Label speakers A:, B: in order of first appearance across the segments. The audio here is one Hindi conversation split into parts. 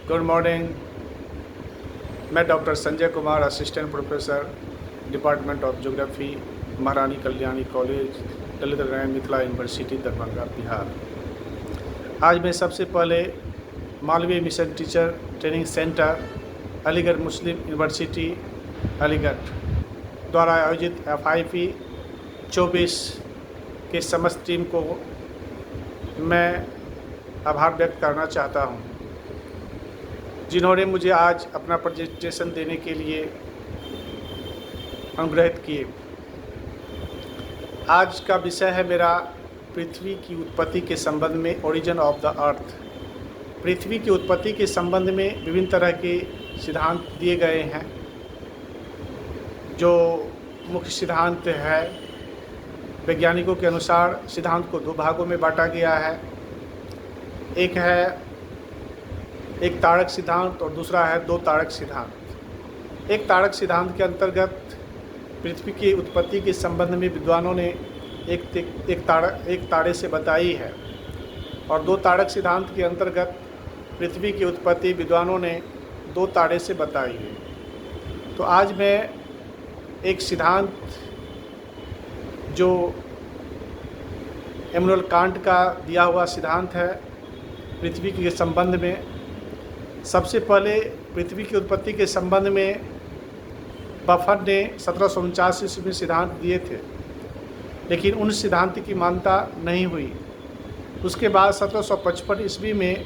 A: Good morning. मैं doctor Sanjay Kumar, assistant professor, department of geography, Maharani Kalyani college, Lalit Narayan Mithila university, Darbhanga, Bihar. आज मैं सबसे पहले Malviya mission teacher training centre, Aligarh Muslim university, Aligarh द्वारा आयोजित FIP 24 के समस्त टीम को मैं आभार व्यक्त करना चाहता हूं, जिन्होंने मुझे आज अपना प्रेजेंटेशन देने के लिए अनुग्रहित किए। आज का विषय है मेरा पृथ्वी की उत्पत्ति के संबंध में, ओरिजिन ऑफ द अर्थ। पृथ्वी की उत्पत्ति के संबंध में विभिन्न तरह के सिद्धांत दिए गए हैं। जो मुख्य सिद्धांत है, वैज्ञानिकों के अनुसार सिद्धांत को दो भागों में बांटा गया है। एक है एक तारक सिद्धांत और दूसरा है दो तारक सिद्धांत। एक तारक सिद्धांत के अंतर्गत पृथ्वी की उत्पत्ति के संबंध में विद्वानों ने एक तारे से बताई है, और दो तारक सिद्धांत के अंतर्गत पृथ्वी की उत्पत्ति विद्वानों ने दो तारे से बताई है। तो आज मैं एक सिद्धांत जो इमैनुअल कांट का दिया हुआ सिद्धांत है पृथ्वी के संबंध में, सबसे पहले पृथ्वी की उत्पत्ति के संबंध में बफर ने 1749 ईस्वी में सिद्धांत दिए थे, लेकिन उन सिद्धांत की मान्यता नहीं हुई। उसके बाद 1755 ईस्वी में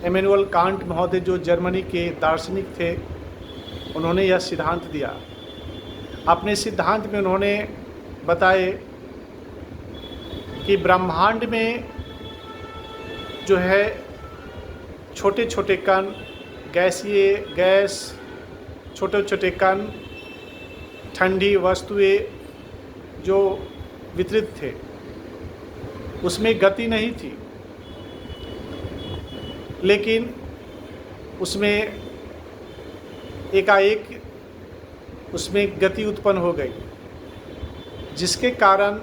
A: इमैनुअल कांट महोदय, जो जर्मनी के दार्शनिक थे, उन्होंने यह सिद्धांत दिया। अपने सिद्धांत में उन्होंने बताए कि ब्रह्मांड में जो है छोटे छोटे कण, गैस, छोटे छोटे कण, ठंडी वस्तुएं जो वितरित थे, उसमें गति नहीं थी, लेकिन उसमें एकाएक उसमें गति उत्पन्न हो गई, जिसके कारण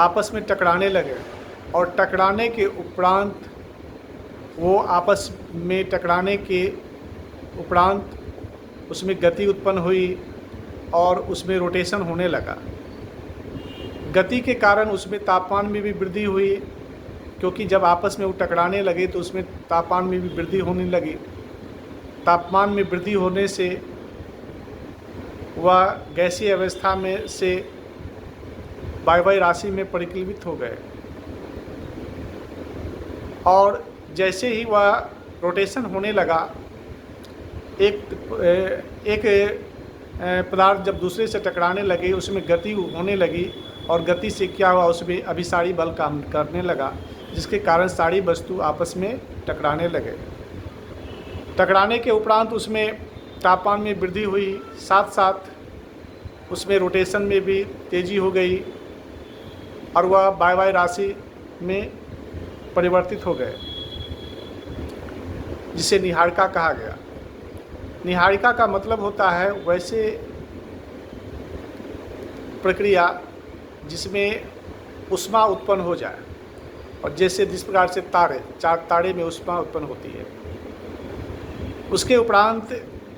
A: आपस में टकराने लगे, और टकराने के उपरांत वो आपस में टकराने के उपरांत उसमें गति उत्पन्न हुई और उसमें रोटेशन होने लगा। गति के कारण उसमें तापमान में भी वृद्धि हुई, क्योंकि जब आपस में वो टकराने लगे तो उसमें तापमान में भी वृद्धि होने लगी। तापमान में वृद्धि होने से वह गैसीय अवस्था में से वायवीय राशि में परिकलित हो गए, और जैसे ही वह रोटेशन होने लगा, एक पदार्थ जब दूसरे से टकराने लगे, उसमें गति होने लगी, और गति से क्या हुआ, उसमें अभिसारी बल काम करने लगा, जिसके कारण सारी वस्तु आपस में टकराने लगे। टकराने के उपरांत उसमें तापमान में वृद्धि हुई, साथ साथ उसमें रोटेशन में भी तेज़ी हो गई, और वह वायवीय राशि में परिवर्तित हो गए, जिसे निहारिका कहा गया। निहारिका का मतलब होता है वैसे प्रक्रिया जिसमें ऊष्मा उत्पन्न हो जाए, और जैसे जिस प्रकार से तारे में ऊष्मा उत्पन्न होती है। उसके उपरांत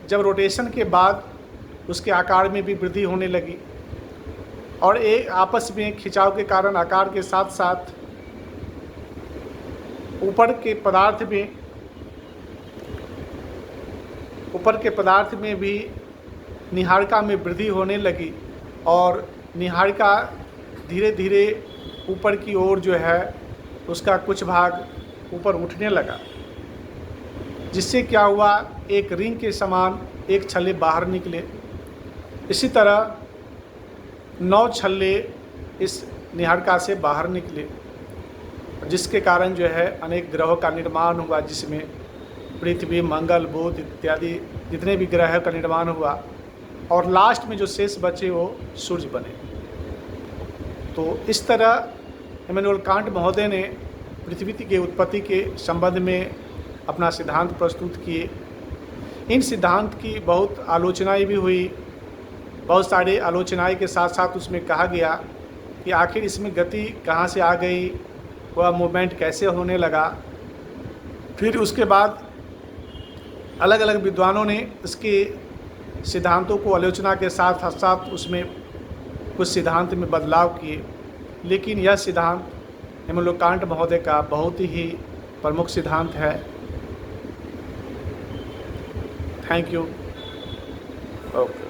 A: जब रोटेशन के बाद उसके आकार में भी वृद्धि होने लगी, और एक आपस में खिंचाव के कारण आकार के साथ साथ ऊपर के पदार्थ में भी निहारिका में वृद्धि होने लगी, और निहारिका धीरे धीरे ऊपर की ओर जो है उसका कुछ भाग ऊपर उठने लगा, जिससे क्या हुआ, एक रिंग के समान एक छल्ले बाहर निकले। इसी तरह 9 छल्ले इस निहारिका से बाहर निकले, जिसके कारण जो है अनेक ग्रहों का निर्माण हुआ, जिसमें पृथ्वी, मंगल, बुध इत्यादि जितने भी ग्रह का निर्माण हुआ, और लास्ट में जो शेष बचे वो सूर्य बने। तो इस तरह इमैनुअल कांट महोदय ने पृथ्वी की उत्पत्ति के संबंध में अपना सिद्धांत प्रस्तुत किए। इन सिद्धांत की बहुत आलोचनाएं भी हुई। बहुत सारे आलोचनाएं के साथ साथ उसमें कहा गया कि आखिर इसमें गति कहाँ से आ गई, वह मूवमेंट कैसे होने लगा। फिर उसके बाद अलग अलग विद्वानों ने इसके सिद्धांतों को आलोचना के साथ साथ उसमें कुछ सिद्धांत में बदलाव किए, लेकिन यह सिद्धांत इमैनुअल कांट महोदय का बहुत ही प्रमुख सिद्धांत है। Thank you. ओके।